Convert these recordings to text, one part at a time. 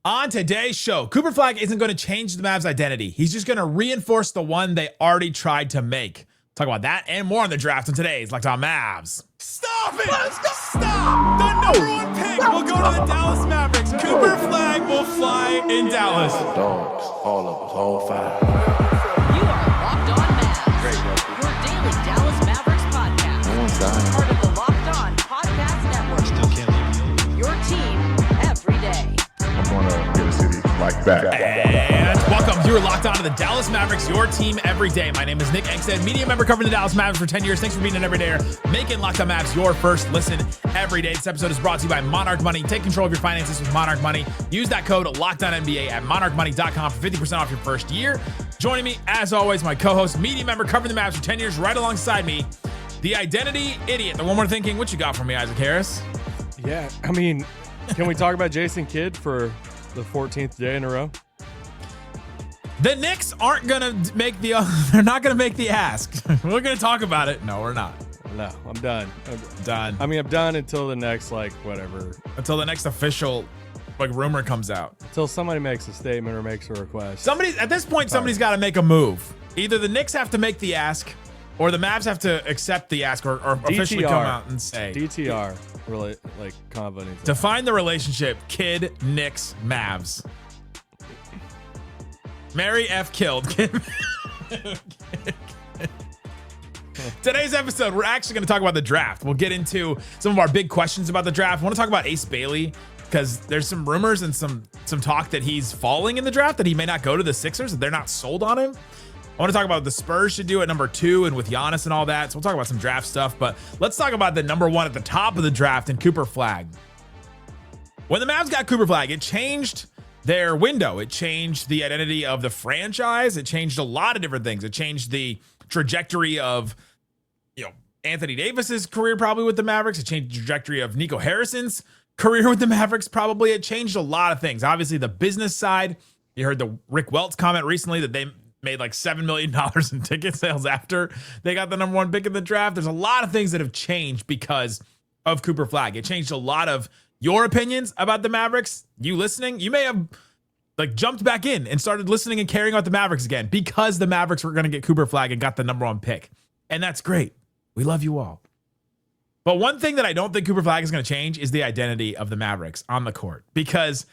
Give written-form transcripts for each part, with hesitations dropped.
On today's show, Cooper Flagg isn't going to change the Mavs' identity. He's just going to reinforce the one they already tried to make. Talk about that and more on the draft on today's Locked On Mavs. Stop it! Let's go! Stop! The number one pick will go to the Dallas Mavericks. Cooper Flagg will fly in Dallas. Dogs, all of us, all five. You are Locked On Mavs, your daily Dallas Mavericks podcast. No one's dying. Part of the Locked On Podcast Network. Still can't leave. Your team every day. I'm going to get a city like that. And welcome. You're locked on to the Dallas Mavericks, your team every day. My name is Nick Angstadt, media member covering the Dallas Mavericks for 10 years. Thanks for being an everydayer, making Locked On Mavs your first listen every day. This episode is brought to you by Monarch Money. Take control of your finances with Monarch Money. Use that code LOCKEDONNBA at monarchmoney.com for 50% off your first year. Joining me, as always, my co-host, media member covering the Mavs for 10 years, right alongside me, the identity idiot, the one more thinking. What you got for me, Isaac Harris? Yeah, I mean, can we talk about Jason Kidd for the 14th day in a row? The Knicks aren't going to make they're not going to make the ask. We're going to talk about it. No, we're not. No, I'm done. Done. I mean, I'm done until the next, whatever. Until the next official, rumor comes out. Until somebody makes a statement or makes a request. At this point, somebody's got to make a move. Either the Knicks have to make the ask, or the Mavs have to accept the ask, or officially come out and say. DTR, really, convo needs Define the relationship, Kidd, Knicks, Mavs. Mary F. killed. Today's episode, we're actually going to talk about the draft. We'll get into some of our big questions about the draft. I want to talk about Ace Bailey because there's some rumors and some talk that he's falling in the draft, that he may not go to the Sixers, that they're not sold on him. I want to talk about what the Spurs should do at number 2 and with Giannis and all that. So we'll talk about some draft stuff, but let's talk about the number 1 at the top of the draft in Cooper Flagg. When the Mavs got Cooper Flagg, it changed their window. It changed the identity of the franchise. It changed a lot of different things. It changed the trajectory of, Anthony Davis's career probably with the Mavericks. It changed the trajectory of Nico Harrison's career with the Mavericks probably. It changed a lot of things. Obviously, the business side. You heard the Rick Welts comment recently that they made like $7 million in ticket sales after they got the number 1 pick in the draft. There's a lot of things that have changed because of Cooper Flagg. It changed a lot of your opinions about the Mavericks. You listening, you may have jumped back in and started listening and caring about the Mavericks again because the Mavericks were going to get Cooper Flagg and got the number 1 pick. And that's great. We love you all. But one thing that I don't think Cooper Flagg is going to change is the identity of the Mavericks on the court, because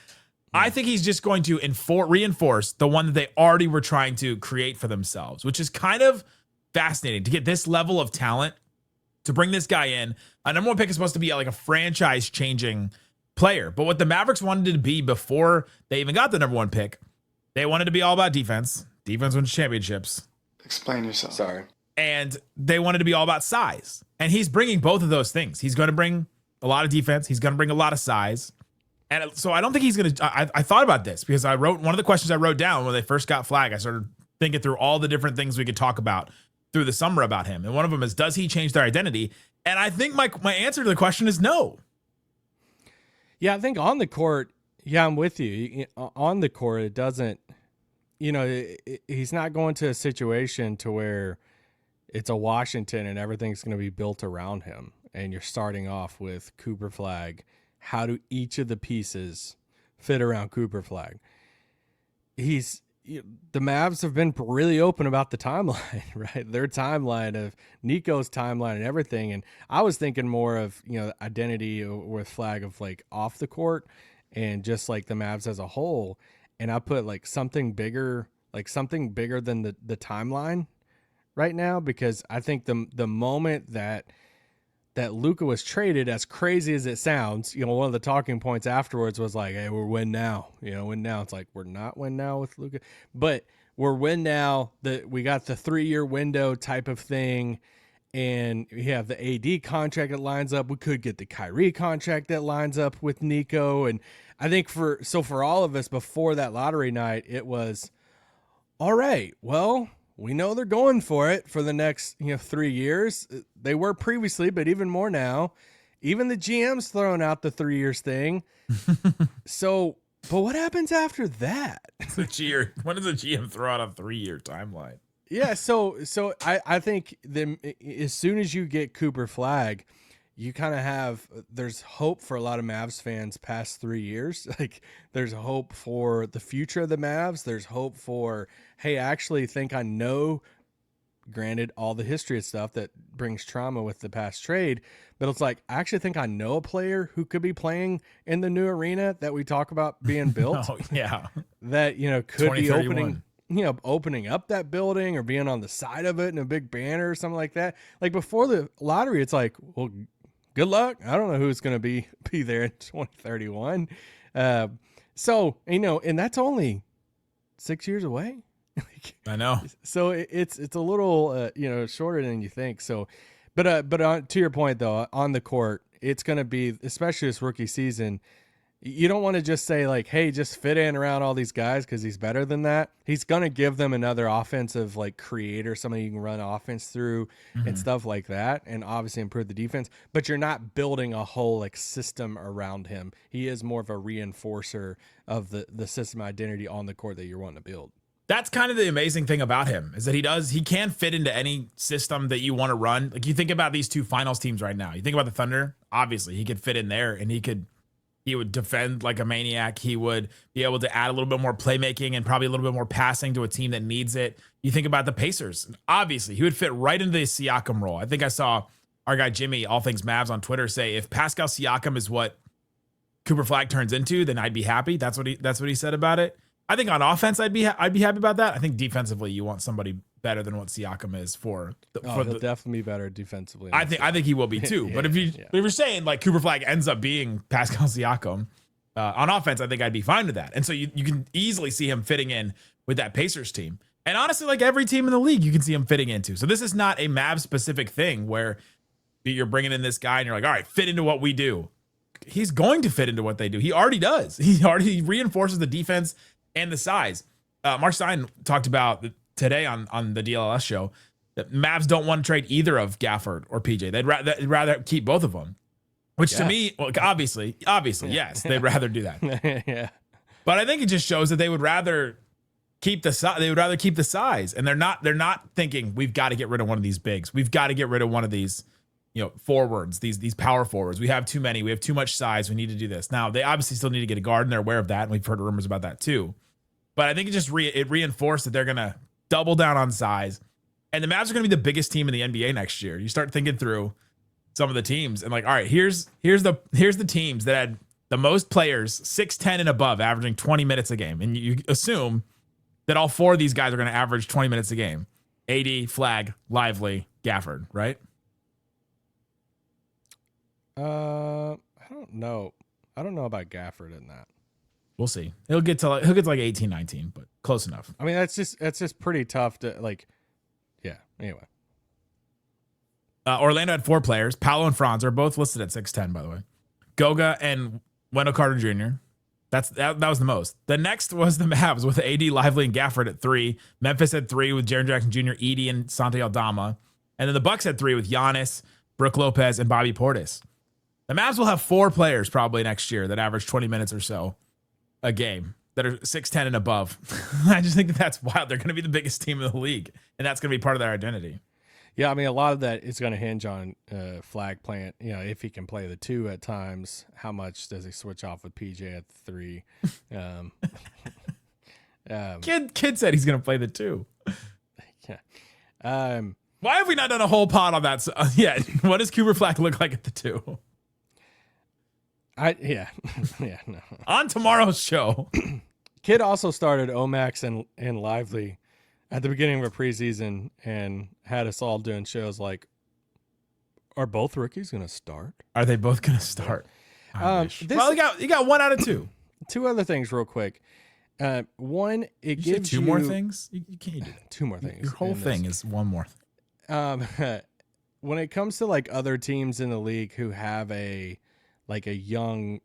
I think he's just going to reinforce the one that they already were trying to create for themselves, which is kind of fascinating to get this level of talent, to bring this guy in. A number 1 pick is supposed to be like a franchise changing player. But what the Mavericks wanted to be before they even got the number 1 pick, they wanted to be all about defense. Defense wins championships. Explain yourself. Sorry. And they wanted to be all about size. And he's bringing both of those things. He's going to bring a lot of defense. He's going to bring a lot of size. And so I don't think he's going to, I thought about this because one of the questions I wrote down when they first got Flagg, I started thinking through all the different things we could talk about through the summer about him. And one of them is, does he change their identity? And I think my answer to the question is no. Yeah, I think on the court, I'm with you. On the court, it doesn't, he's not going to a situation to where it's a Washington and everything's going to be built around him. And you're starting off with Cooper Flagg. How do each of the pieces fit around Cooper Flagg? The Mavs have been really open about the timeline, right? Their timeline of Nico's timeline and everything. And I was thinking more of, identity with Flagg of off the court and just the Mavs as a whole. And I put something bigger than the timeline right now, because I think the moment that Luka was traded, as crazy as it sounds, one of the talking points afterwards was hey, we're win now, win now. It's we're not win now with Luka, but we're win now. We got the 3-year window type of thing, and we have the AD contract that lines up. We could get the Kyrie contract that lines up with Nico, and I think for all of us before that lottery night, it was all right. Well, we know they're going for it for the next 3 years. They were previously, but even more now. Even the GM's throwing out the 3 years thing. So, but what happens after that? When does the GM throw out a 3-year timeline? Yeah, so I think as soon as you get Cooper Flagg, you kind of there's hope for a lot of Mavs fans past 3 years. Like there's hope for the future of the Mavs. There's hope for, hey, I actually think I know, granted all the history and stuff that brings trauma with the past trade, but it's like, I actually think I know a player who could be playing in the new arena that we talk about being built. Oh yeah. That, could be 2031. opening up that building or being on the side of it in a big banner or something like that. Like before the lottery, it's like, well, good luck. I don't know who's going to be there in 2031. So, and that's only 6 years away. I know. So it's a little, shorter than you think. So, but to your point though, on the court, it's going to be, especially this rookie season, you don't want to just say like, hey, just fit in around all these guys because he's better than that. He's going to give them another offensive like creator, somebody you can run offense through and stuff like that, and obviously improve the defense. But you're not building a whole like system around him. He is more of a reinforcer of the system identity on the court that you're wanting to build. That's kind of the amazing thing about him, is that he can fit into any system that you want to run. Like you think about these two finals teams right now. You think about the Thunder, obviously he could fit in there and he would defend like a maniac. He would be able to add a little bit more playmaking and probably a little bit more passing to a team that needs it. You think about the Pacers. Obviously, he would fit right into the Siakam role. I think I saw our guy Jimmy, All Things Mavs on Twitter, say if Pascal Siakam is what Cooper Flagg turns into, then I'd be happy. That's what he said about it. I think on offense, I'd be happy about that. I think defensively, you want somebody better than what Siakam is for. He'll definitely be better defensively. I think he will be too. But if you're saying like Cooper Flagg ends up being Pascal Siakam on offense, I think I'd be fine with that. And so you can easily see him fitting in with that Pacers team. And honestly, like every team in the league, you can see him fitting into. So this is not a Mavs specific thing where you're bringing in this guy and you're like, all right, fit into what we do. He's going to fit into what they do. He already does. He reinforces the defense and the size. Mark Stein talked about today on the DLS show that Mavs don't want to trade either of Gafford or PJ. They'd rather keep both of them, which to me, well, obviously, yes, they'd rather do that. Yeah. But I think it just shows that they would rather keep the size. They would rather keep the size, and they're not thinking we've got to get rid of one of these bigs. We've got to get rid of one of these, forwards, these power forwards. We have too many. We have too much size. We need to do this. Now, they obviously still need to get a guard, and they're aware of that, and we've heard rumors about that too. But I think it just reinforced that they're going to double down on size. And the Mavs are going to be the biggest team in the NBA next year. You start thinking through some of the teams and like, all right, here's the teams that had the most players 6'10" and above averaging 20 minutes a game. And you assume that all four of these guys are going to average 20 minutes a game. AD, Flagg, Lively, Gafford, right? I don't know. I don't know about Gafford in that. We'll see. He'll get to like 18, 19, but close enough. I mean, that's just pretty tough to like. Yeah. Anyway, Orlando had 4 players. Paolo and Franz are both listed at 6'10", by the way. Goga and Wendell Carter Jr. That was the most. The next was the Mavs with AD, Lively, and Gafford at 3. Memphis had 3 with Jaren Jackson Jr., Edey, and Santi Aldama. And then the Bucks had 3 with Giannis, Brook Lopez, and Bobby Portis. The Mavs will have 4 players probably next year that average 20 minutes or so a game that are 6'10" and above. I just think that's wild. They're going to be the biggest team in the league, and that's going to be part of their identity. Yeah, I mean, a lot of that is going to hinge on Flagg playing. If he can play the 2 at times, how much does he switch off with PJ at the 3? Kid said he's going to play the 2. Yeah. Why have we not done a whole pod on that? What does Cooper Flagg look like at the 2? No. On tomorrow's show. Kid also started Omax and Lively at the beginning of a preseason and had us all doing shows like, are both rookies going to start? Are they both going to start? Well, you got 1 out of 2. 2 other things real quick. One, it you gives say 2 more things. You can't do that. 2 more things. Your whole thing is 1 more thing. When it comes to like other teams in the league who have a young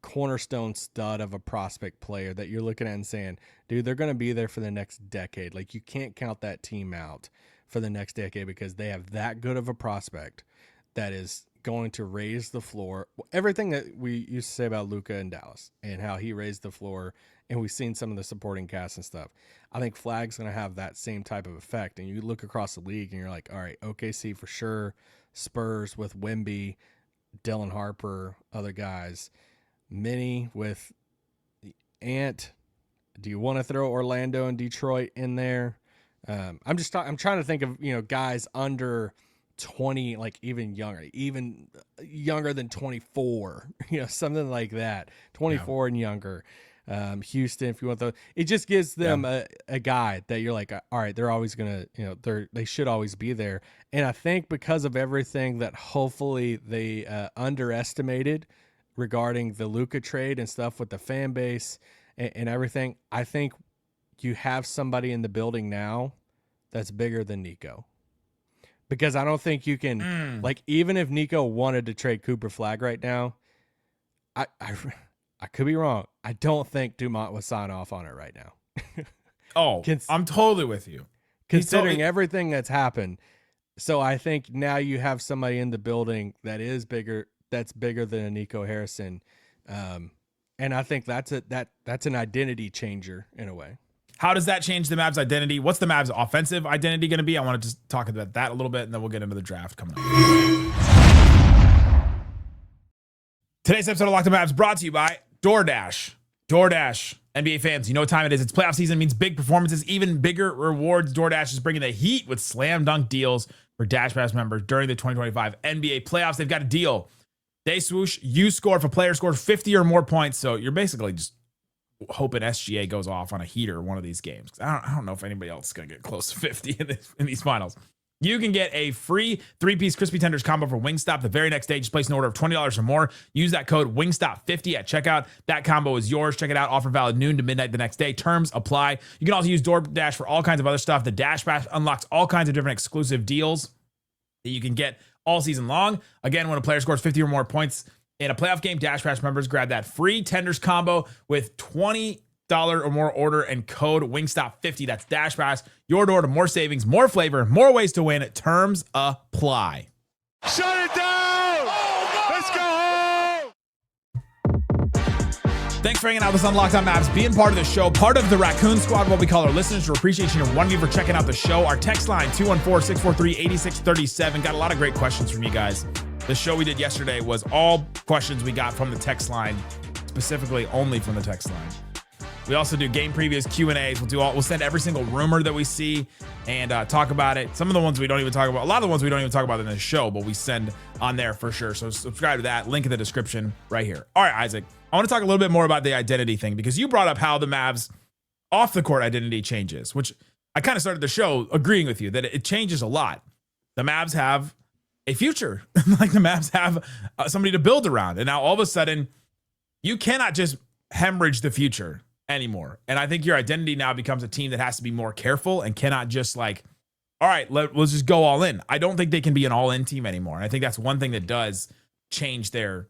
cornerstone stud of a prospect player that you're looking at and saying, dude, they're going to be there for the next decade. Like you can't count that team out for the next decade because they have that good of a prospect that is going to raise the floor. Everything that we used to say about Luka in Dallas and how he raised the floor, and we've seen some of the supporting cast and stuff. I think Flagg's going to have that same type of effect. And you look across the league and you're like, all right, OKC for sure, Spurs with Wemby, Dylan Harper, other guys, Minnie with Ant. Do you want to throw Orlando and Detroit in there? I'm trying to think of, guys under 20, like even younger than 24, something like that, 24 and younger. Houston, if you want it just gives them a guy that you're like, all right, they're always going to, they should always be there. And I think because of everything that hopefully they underestimated regarding the Luka trade and stuff with the fan base and everything, I think you have somebody in the building now that's bigger than Nico. Because I don't think you can, like, even if Nico wanted to trade Cooper Flagg right now, I could be wrong. I don't think Dumont would sign off on it right now. I'm totally with you. Considering everything that's happened. So I think now you have somebody in the building that is bigger, that's bigger than a Nico Harrison. And I think that's an identity changer in a way. How does that change the Mavs identity? What's the Mavs offensive identity going to be? I want to just talk about that a little bit, and then we'll get into the draft coming up. Today's episode of Locked On Mavs brought to you by DoorDash. DoorDash, NBA fans, you know what time it is. It's playoff season, means big performances, even bigger rewards. DoorDash is bringing the heat with slam dunk deals for Dash Pass members during the 2025 NBA playoffs. They've got a deal. They swoosh, you score if a player scores 50 or more points. So you're basically just hoping SGA goes off on a heater one of these games. I don't know if anybody else is going to get close to 50 in these finals. You can get a free 3-piece crispy tenders combo for Wingstop the very next day. Just place an order of $20 or more. Use that code Wingstop50 at checkout. That combo is yours. Check it out. Offer valid noon to midnight the next day. Terms apply. You can also use DoorDash for all kinds of other stuff. The Dash Pass unlocks all kinds of different exclusive deals that you can get all season long. Again, when a player scores 50 or more points in a playoff game, Dash Pass members grab that free tenders combo with $20 or more order and code Wingstop50. That's Dash Pass. Your door to more savings, more flavor, more ways to win. Terms apply. Shut it down! Let's go home! Thanks for hanging out with us on Locked On Mavs, being part of the show, part of the Raccoon Squad, what we call our listeners. We appreciate each and one of you for checking out the show. Our text line, 214-643-8637. Got a lot of great questions from you guys. The show we did yesterday was all questions we got from the text line, specifically only from the text line. We also do game previews, Q&As. We'll send every single rumor that we see and talk about it. Some of the ones we don't even talk about. A lot of the ones we don't even talk about in the show, but we send on there for sure. So subscribe to that. Link in the description right here. All right, Isaac. I want to talk a little bit more about the identity thing because you brought up how the Mavs off the court identity changes, which I kind of started the show agreeing with you that it changes a lot. The Mavs have a future. Like the Mavs have somebody to build around. And now all of a sudden you cannot just hemorrhage the future anymore. And I think your identity now becomes a team that has to be more careful and cannot just like, all right, let's just go all in. I don't think they can be an all-in team anymore. And I think that's one thing that does change their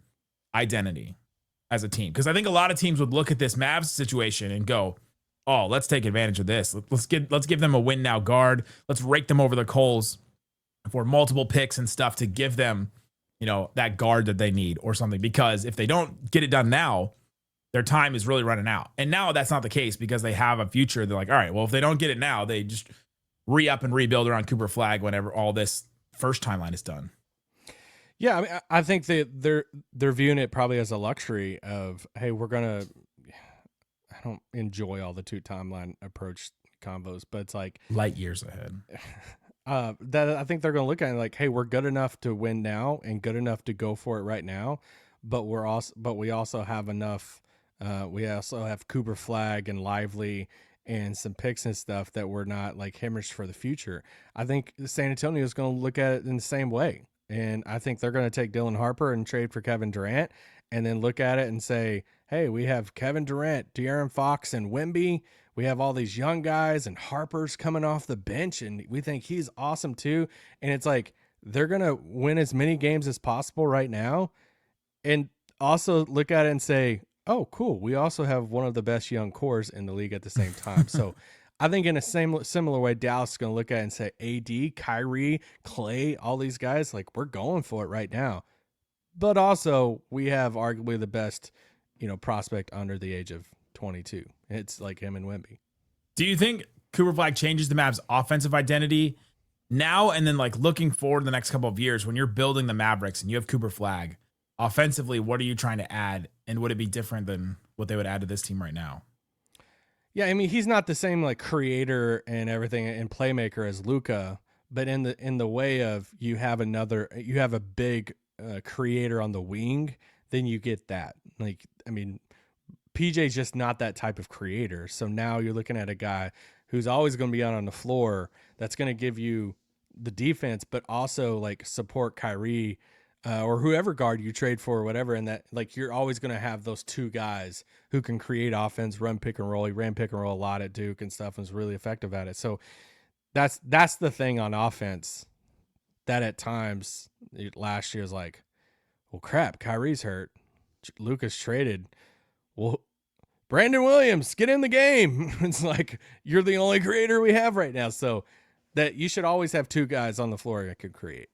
identity as a team. Because I think a lot of teams would look at this Mavs situation and go, oh, let's take advantage of this. Let's give them a win now guard. Let's rake them over the coals for multiple picks and stuff to give them, that guard that they need or something. Because if they don't get it done now, their time is really running out. And now that's not the case because they have a future. They're like, all right, well, if they don't get it now, they just re-up and rebuild around Cooper Flagg whenever all this first timeline is done. Yeah, I mean, I think they're viewing it probably as a luxury of, hey, I don't enjoy all the two timeline approach combos, but it's like light years ahead. That I think they're going to look at it like, hey, we're good enough to win now and good enough to go for it right now, but we also have enough. We also have Cooper Flagg and Lively and some picks and stuff that we're not like hemorrhaged for the future. I think San Antonio is going to look at it in the same way. And I think they're going to take Dylan Harper and trade for Kevin Durant and then look at it and say, hey, we have Kevin Durant, De'Aaron Fox, and Wemby. We have all these young guys and Harper's coming off the bench and we think he's awesome too. And it's like, they're going to win as many games as possible right now. And also look at it and say, oh, cool. We also have one of the best young cores in the league at the same time. So I think in a similar way, Dallas is going to look at it and say, AD, Kyrie, Clay, all these guys, like we're going for it right now. But also we have arguably the best, prospect under the age of 22. It's like him and Wemby. Do you think Cooper Flagg changes the Mavs offensive identity now and then like looking forward the next couple of years when you're building the Mavericks and you have Cooper Flagg? offensively, what are you trying to add? And would it be different than what they would add to this team right now? Yeah, I mean, he's not the same like creator and everything and playmaker as Luka, but in the way of you have a big creator on the wing, then you get that. Like, I mean, PJ's just not that type of creator. So now you're looking at a guy who's always going to be out on the floor that's going to give you the defense, but also like support Kyrie or whoever guard you trade for or whatever. And that, like, you're always going to have those two guys who can create offense, run pick and roll. He ran pick and roll a lot at Duke and stuff and was really effective at it. So that's the thing on offense that at times last year is like, well, crap, Kyrie's hurt. Luka's traded. Well, Brandon Williams, get in the game. It's like, you're the only creator we have right now. So that you should always have two guys on the floor that could create.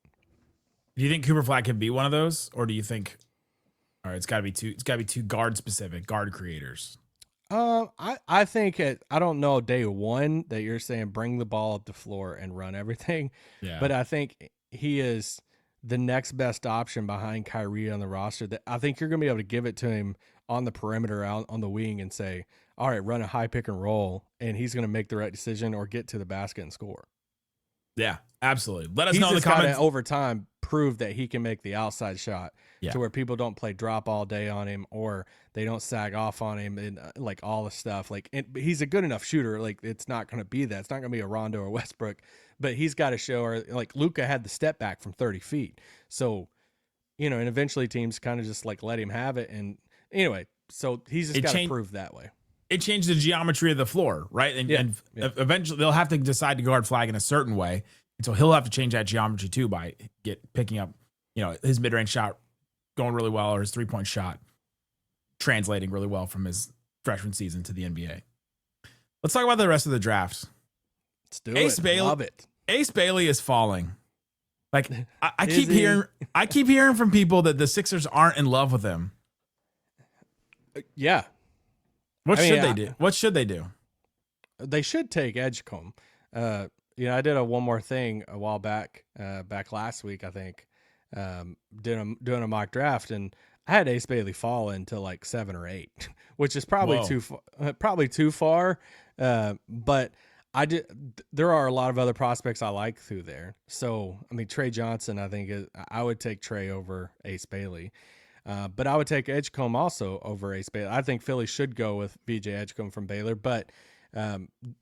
Do you think Cooper Flagg can be one of those? Or do you think, all right, it's gotta be two guard specific, guard creators? I think I don't know day one that you're saying bring the ball up the floor and run everything. Yeah. But I think he is the next best option behind Kyrie on the roster. That I think you're going to be able to give it to him on the perimeter, out on the wing, and say, all right, run a high pick and roll, and he's going to make the right decision or get to the basket and score. Yeah, absolutely. Let us know in the gotta, comments. over time, prove that he can make the outside shot Yeah. to where people don't play drop all day on him or they don't sag off on him and like all the stuff. Like, he's a good enough shooter. Like, it's not going to be that. It's not going to be a Rondo or Westbrook, but he's got to show, or like Luka had the step back from 30 feet. So, and eventually teams kind of just like let him have it. And anyway, so he's just got to prove that way. It changed the geometry of the floor, right? And eventually they'll have to decide to guard Flagg in a certain way. And so he'll have to change that geometry too by picking up, his mid-range shot going really well, or his three-point shot translating really well from his freshman season to the NBA. Let's talk about the rest of the draft. Let's do it. Love it. Ace Bailey is falling. Like, I keep hearing from people that the Sixers aren't in love with him. Yeah. What should they do? What should they do? They should take Edgecombe. I did a one more thing a while back, back last week, I think, doing a mock draft, and I had Ace Bailey fall into like 7 or 8, which is probably too far. But there are a lot of other prospects I like through there. So, I mean, Tre Johnson, I think I would take Tre over Ace Bailey. But I would take Edgecombe also over Ace Bailey. I think Philly should go with VJ Edgecombe from Baylor, but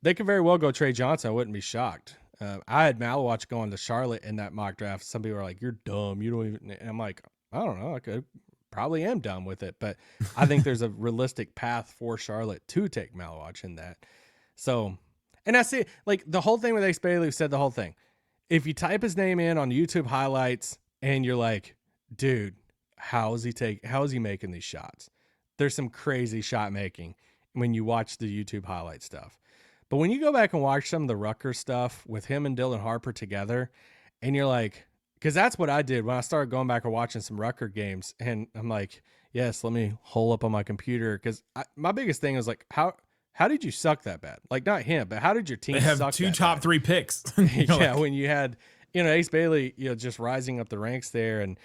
they could very well go Tre Johnson. I wouldn't be shocked. I had Malawach going to Charlotte in that mock draft. Some people are like, you're dumb. You don't even, and I'm like, I don't know. I probably am dumb with it, but I think there's a realistic path for Charlotte to take Malawach in that. So, and I see like the whole thing with Ace Bailey said the whole thing. If you type his name in on YouTube highlights and you're like, dude, how is he making these shots? There's some crazy shot making when you watch the YouTube highlight stuff. But when you go back and watch some of the Rutgers stuff with him and Dylan Harper together, and you're like, because that's what I did when I started going back and watching some Rutgers games, and I'm like, yes, let me hole up on my computer, because my biggest thing was like, how did you suck that bad? Like, not him, but how did your team suck that bad? They have 2 top 3 picks. When you had, Ace Bailey, just rising up the ranks there, and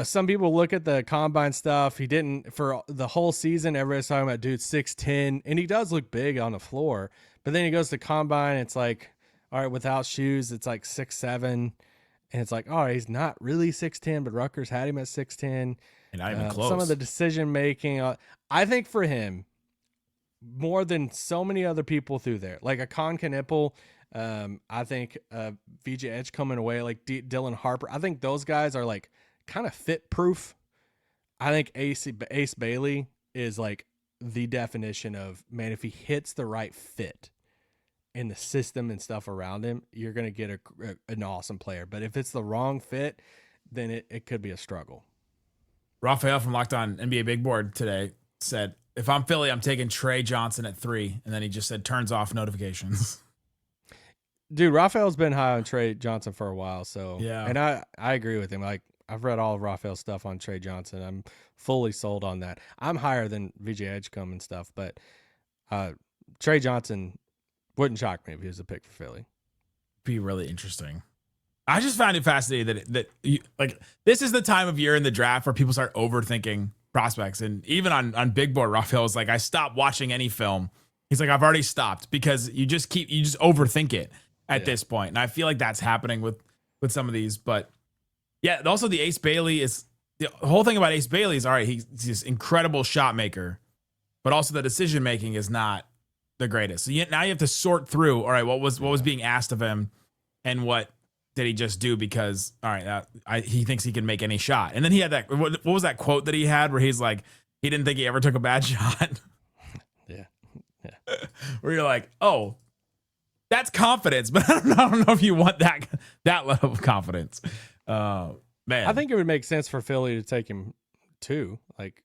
some people look at the combine stuff. He didn't for the whole season. Everybody's talking about dude 6'10", and he does look big on the floor. But then he goes to combine. It's like, all right, without shoes, it's like 6'7", and it's like, all right, he's not really 6'10", but Rutgers had him at 6'10". And not even close. Some of the decision making, I think for him, more than so many other people through there, like a Con Knipple, I think VJ Edge coming away, like Dylan Harper. I think those guys are like kind of fit proof. I think Ace Bailey is like the definition of, man, if he hits the right fit in the system and stuff around him, you're going to get an awesome player. But if it's the wrong fit, then it could be a struggle. Raphael from Locked On NBA Big Board today said, if I'm Philly, I'm taking Tre Johnson at 3. And then he just said, turns off notifications. Dude, Raphael's been high on Tre Johnson for a while. So, yeah. And I agree with him. Like, I've read all of Raphael's stuff on Tre Johnson. I'm fully sold on that. I'm higher than VJ Edgecombe and stuff, but Tre Johnson wouldn't shock me if he was a pick for Philly. Be really interesting. I just found it fascinating that this is the time of year in the draft where people start overthinking prospects. And even on Big Board, Raphael was like, I stopped watching any film. He's like, I've already stopped because you just overthink it at this point. And I feel like that's happening with some of these. But yeah, also the Ace Bailey is the whole thing about Ace Bailey is, all right, he's this incredible shot maker, but also the decision making is not the greatest. So now you have to sort through, all right, what was being asked of him and what did he just do because, all right, he thinks he can make any shot. And then he had that, what was that quote that he had where he's like, he didn't think he ever took a bad shot. Yeah. Where you're like, oh, that's confidence, but I don't know if you want that level of confidence. Man, I think it would make sense for Philly to take him too. Like,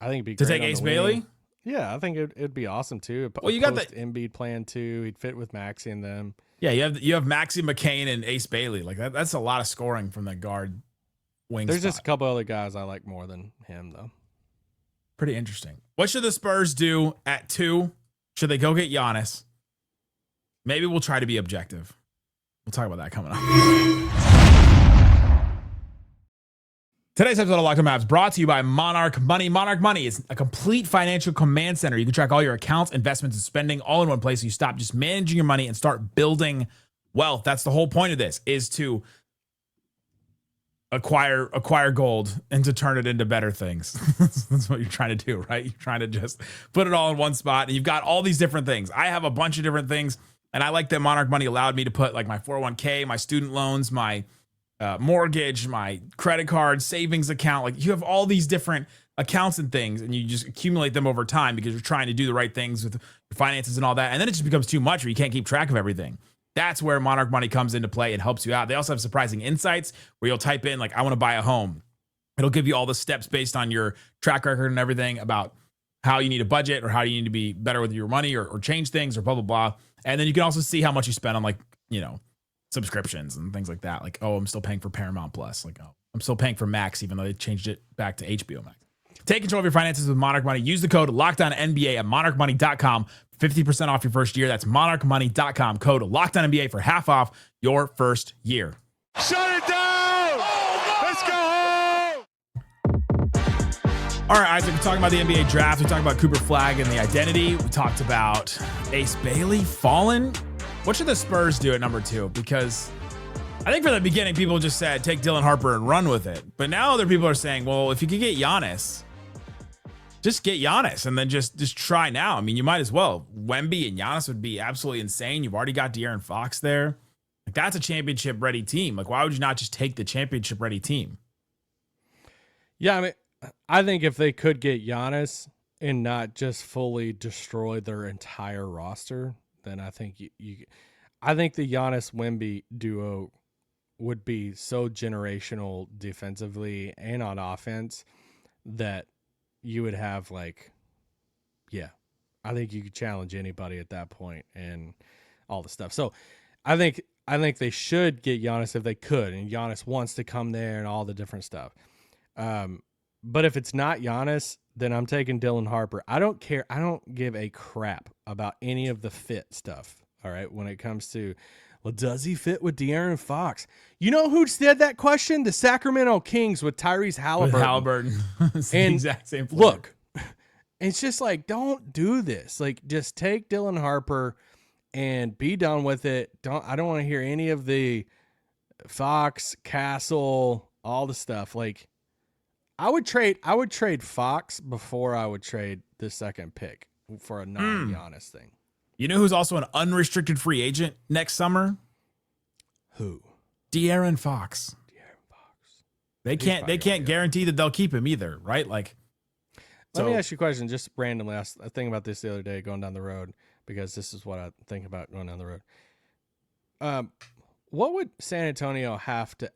I think it'd be to great take Ace Bailey. Yeah, I think it'd be awesome too. Well, you got the Embiid plan too. He'd fit with Maxey and them. Yeah, you have Maxey McCain and Ace Bailey. Like that's a lot of scoring from that guard wing. There's spot. just a couple other guys I like more than him though. Pretty interesting. What should the Spurs do at 2? Should they go get Giannis? Maybe we'll try to be objective. We'll talk about that coming up. Today's episode of Locked On Mavs brought to you by Monarch Money. Monarch Money is a complete financial command center. You can track all your accounts, investments, and spending all in one place. So you stop just managing your money and start building wealth. That's the whole point of this, is to acquire gold and to turn it into better things. That's what you're trying to do, right? You're trying to just put it all in one spot, and you've got all these different things. I have a bunch of different things, and I like that Monarch Money allowed me to put like my 401k, my student loans, my mortgage, my credit card, savings account. Like you have all these different accounts and things, and you just accumulate them over time because you're trying to do the right things with your finances and all that. And then it just becomes too much where you can't keep track of everything. That's where Monarch Money comes into play and helps you out. They also have surprising insights where you'll type in like, I want to buy a home. It'll give you all the steps based on your track record and everything about how you need a budget or how you need to be better with your money or change things or blah, blah, blah. And then you can also see how much you spend on like, subscriptions and things like that. Like, oh, I'm still paying for Paramount Plus. Like, oh, I'm still paying for Max, even though they changed it back to HBO Max. Take control of your finances with Monarch Money. Use the code LOCKEDONNBA at monarchmoney.com. 50% off your first year. That's monarchmoney.com. Code LOCKEDONNBA for half off your first year. Shut it down! Let's go home! All right, Isaac, we're talking about the NBA draft. We talked about Cooper Flagg and the identity. We talked about Ace Bailey fallen. What should the Spurs do at number 2? Because I think from the beginning, people just said, take Dylan Harper and run with it. But now other people are saying, well, if you could get Giannis, just get Giannis and then just try now. I mean, you might as well. Wemby and Giannis would be absolutely insane. You've already got De'Aaron Fox there. Like, that's a championship-ready team. Like, why would you not just take the championship-ready team? Yeah, I mean, I think if they could get Giannis and not just fully destroy their entire roster, then I think I think the Giannis Wemby duo would be so generational defensively and on offense that you would have I think you could challenge anybody at that point and all the stuff. So I think they should get Giannis if they could, and Giannis wants to come there and all the different stuff. But if it's not Giannis, then I'm taking Dylan Harper. I don't care. I don't give a crap about any of the fit stuff. All right. When it comes to, well, does he fit with De'Aaron Fox? You know who said that question? The Sacramento Kings with Tyrese Halliburton. It's the exact same player. Look, it's just like, don't do this. Like, just take Dylan Harper and be done with it. I don't want to hear any of the Fox, Castle, all the stuff. Like, I would trade Fox before I would trade the second pick for a non-Giannis thing. You know who's also an unrestricted free agent next summer? Who? De'Aaron Fox. They can't guarantee that they'll keep him either, right? Like, let me ask you a question, just randomly. I was thinking about this the other day going down the road, because this is what I think about going down the road. What would San Antonio have to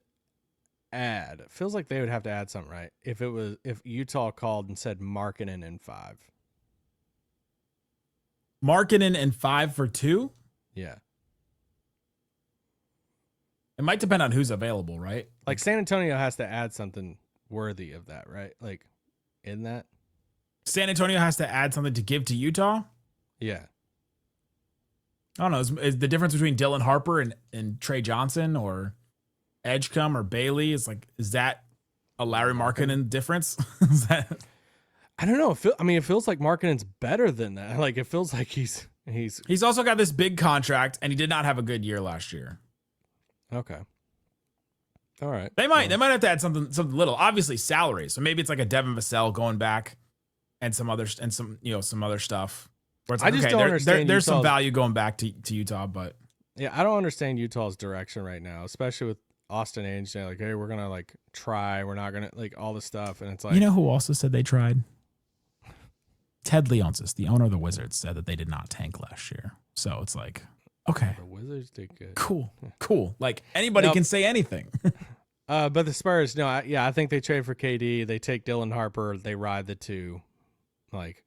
add? It feels like they would have to add something, right? If Utah called and said Markkanen in 5. Markkanen and 5 for 2? Yeah. It might depend on who's available, right? Like, San Antonio has to add something worthy of that, right? Like, in that? San Antonio has to add something to give to Utah? Yeah. I don't know. Is the difference between Dylan Harper and Tre Johnson, or Edgecombe or Bailey is that a Larry Markkinen difference? Is that? I don't know. It feels like Markkanen's better than that. Like it feels like he's also got this big contract, and he did not have a good year last year. Okay. All right. They might have to add something little. Obviously salary. So maybe it's like a Devin Vassell going back and some other stuff. Where it's like, I just don't understand. There's some value going back to Utah, but yeah, I don't understand Utah's direction right now, especially with Austin Angstadt. Like, hey, we're gonna like try. We're not gonna like all this stuff, and it's like, you know who also said they tried? Ted Leonsis, the owner of the Wizards, said that they did not tank last year. So it's like, okay, the Wizards did good. Cool. Like anybody can say anything. But the Spurs, no, I think they trade for KD. They take Dylan Harper. They ride the two. Like,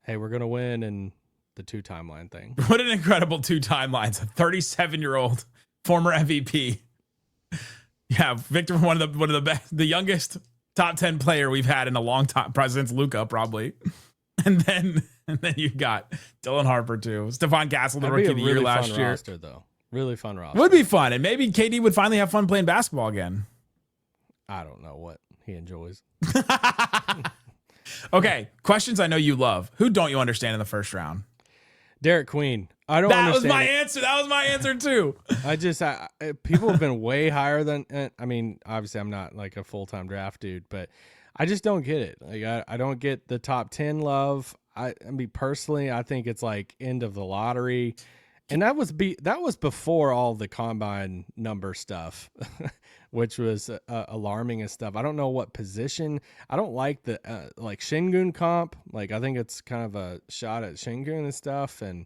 hey, we're gonna win, and the 2 timeline thing. What an incredible 2 timelines! A 37-year-old former MVP. Yeah, Victor, one of the best, the youngest top 10 player we've had in a long time, since Luka probably. And then you got Dylan Harper too. Stephon Castle, the rookie of the year last year. Roster, though. Really fun roster. Would be fun, and maybe KD would finally have fun playing basketball again. I don't know what he enjoys. Okay, questions I know you love. Who don't you understand in the first round? Derek Queen. I don't understand. That was my answer. That was my answer too. People have been way higher than. I mean, obviously, I'm not like a full-time draft dude, but I just don't get it. Like, I don't get the top 10 love. I mean, personally, I think it's like end of the lottery, and that was before all the combine number stuff, which was alarming and stuff. I don't know what position. I don't like the like Şengün comp. Like, I think it's kind of a shot at Şengün and stuff, and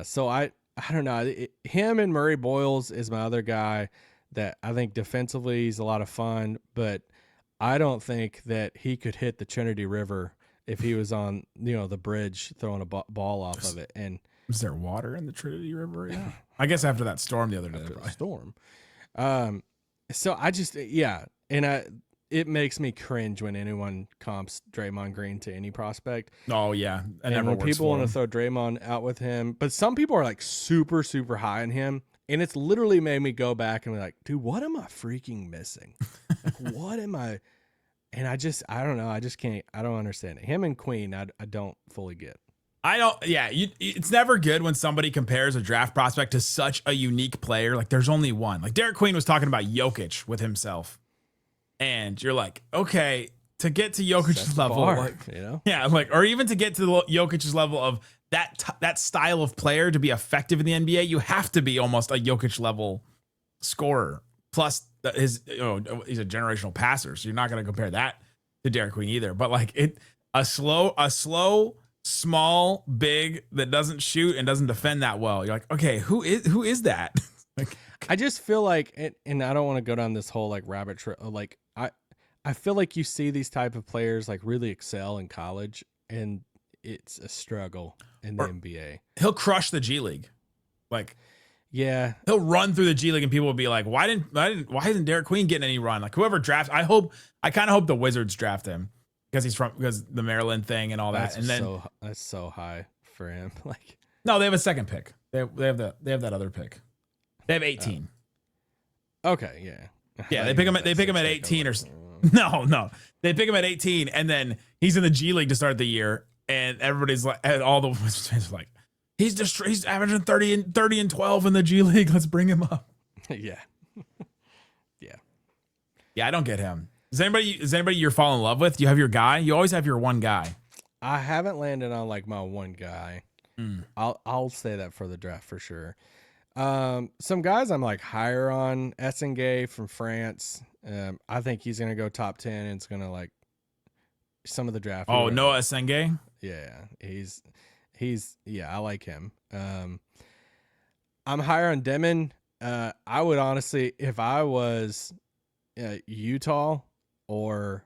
so I don't know. Him and Murray Boyles is my other guy that I think defensively he's a lot of fun, but I don't think that he could hit the Trinity River if he was on, the bridge throwing a ball off of it. And is there water in the Trinity River? Yeah. I guess after that storm the other day. After the storm. So I just, and it makes me cringe when anyone comps Draymond Green to any prospect. Oh yeah. And when people want to throw Draymond out with him, but some people are like super, super high on him. And it's literally made me go back and be like, dude, what am I freaking missing? Like, what am I? And I don't know. I just can't. I don't understand it. Him and Queen, I don't fully get. I don't. Yeah, it's never good when somebody compares a draft prospect to such a unique player. Like, there's only one. Like, Derek Queen was talking about Jokic with himself, and you're like, okay, to get to Jokic's level, like, yeah, like, or even to get to the Jokic's level of that style of player to be effective in the NBA, you have to be almost a Jokic level scorer. Plus, he's a generational passer, so you're not going to compare that to Derek Queen either. But like a slow, small, big that doesn't shoot and doesn't defend that well. You're like, okay, who is that? Like, I just feel like, and I don't want to go down this whole like rabbit trail. Like I feel like you see these type of players like really excel in college, and it's a struggle in the NBA. He'll crush the G League, like. Yeah, he'll run through the G League and people will be like, why isn't Derek Queen getting any run? Like, whoever drafts, I kind of hope the Wizards draft him because the Maryland thing and all that. And then that's so high for him. Like, no, they have a second pick. They have that other pick. They have 18. Okay, yeah. Yeah, they pick him at 18 or no. They pick him at 18 and then he's in the G League to start the year and everybody's like, and all the Wizards fans are like, he's averaging 30 and 12 in the G League. Let's bring him up. Yeah. Yeah, I don't get him. Is anybody you're falling in love with? Do you have your guy? You always have your one guy. I haven't landed on like my one guy. I'll say that for the draft for sure. Some guys I'm like higher on. Essengay from France. I think he's gonna go top 10 and it's gonna like some of the draft. Oh, Noah Essengay? Yeah, he's I like him. I'm higher on Demon. I would honestly, if I was Utah or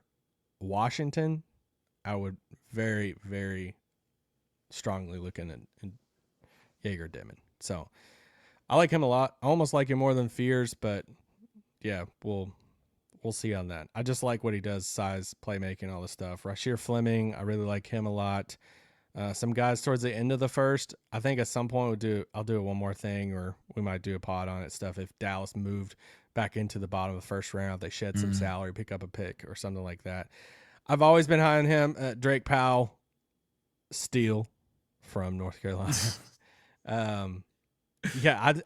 Washington, I would very, very strongly look in Jaeger Demon. So I like him a lot. I almost like him more than Fears, but yeah, we'll see on that. I just like what he does, size, playmaking, all this stuff. Rasheer Fleming, I really like him a lot. Some guys towards the end of the first, I think at some point I'll do it one more thing, or we might do a pod on it stuff if Dallas moved back into the bottom of the first round. They shed some salary, pick up a pick or something like that. I've always been high on him. Drake Powell, steal from North Carolina.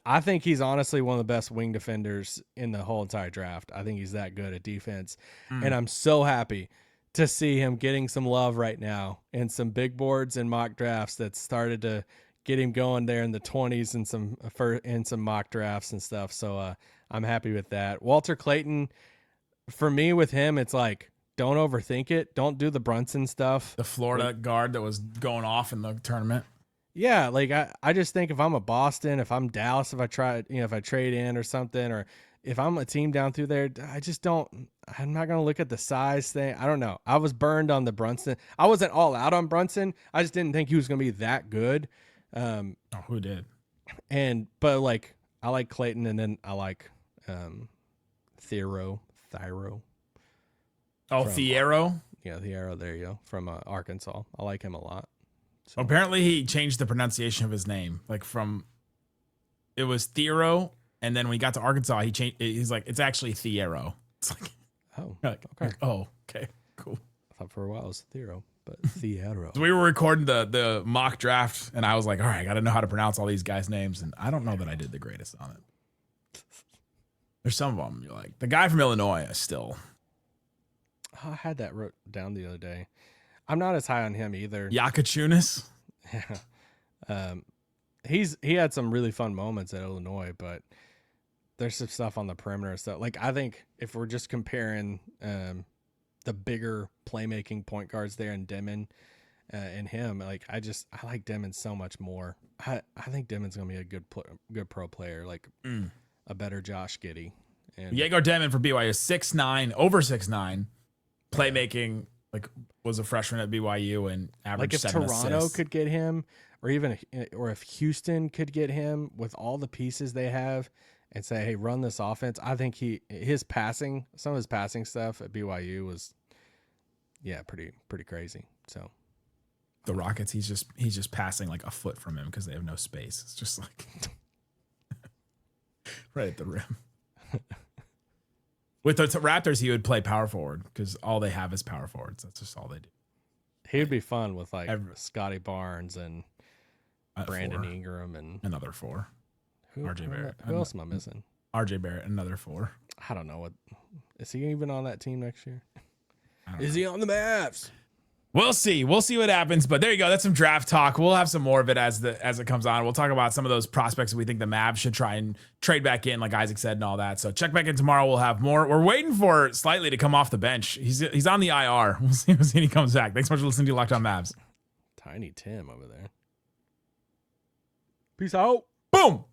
I think he's honestly one of the best wing defenders in the whole entire draft. I think he's that good at defense. And I'm so happy to see him getting some love right now in some big boards and mock drafts that started to get him going there in the 20s and some mock drafts and stuff. So I'm happy with that. Walter Clayton, for me with him, it's like, don't overthink it. Don't do the Brunson stuff. The Florida guard that was going off in the tournament. Yeah, like I just think if I'm a Boston, if I'm Dallas, if I trade in or something, or if I'm a team down through there, I'm not going to look at the size thing. I don't know. I was burned on the Brunson. I wasn't all out on Brunson. I just didn't think he was going to be that good. Who did? But like, I like Clayton, and then I like Thiero. Oh, Thiero? Yeah, Thiero, there you go, from Arkansas. I like him a lot. So. Apparently he changed the pronunciation of his name. Like it was Thiero, and then when he got to Arkansas, he's like, it's actually Thiero. It's like, okay. Okay, cool. I thought for a while it was Thiero, but Thiero. So we were recording the mock draft, and I was like, all right, I got to know how to pronounce all these guys' names, and I don't know that I did the greatest on it. There's some of them you're like, the guy from Illinois is still... I had that wrote down the other day. I'm not as high on him either. Yakachunas. Yeah. He had some really fun moments at Illinois, but there's some stuff on the perimeter stuff. Like, I think if we're just comparing the bigger playmaking point guards there in Demon and him, like I like Demon so much more. I think Demon's gonna be a good pro player, like a better Josh Giddey. And Yegor Demon for BYU, 6'9", over 6'9", playmaking. Like, was a freshman at BYU and averaged 7 assists. Like if Toronto could get him, or if Houston could get him with all the pieces they have and say, hey, run this offense. I think some of his passing stuff at BYU was, pretty crazy. So the Rockets, he's just passing like a foot from him because they have no space. It's just like right at the rim. With the Raptors, he would play power forward because all they have is power forwards. That's just all they do. He would be fun with like Scotty Barnes and Brandon 4. Ingram and another 4. RJ Barrett. Who else am I missing? RJ Barrett, another 4. I don't know what. Is he even on that team next year? Is he on the Mavs? We'll see. We'll see what happens. But there you go. That's some draft talk. We'll have some more of it as it comes on. We'll talk about some of those prospects that we think the Mavs should try and trade back in, like Isaac said, and all that. So check back in tomorrow. We'll have more. We're waiting for Slightly to come off the bench. He's on the IR. We'll see when he comes back. Thanks so much for listening to Locked On Mavs. Tiny Tim over there. Peace out. Boom.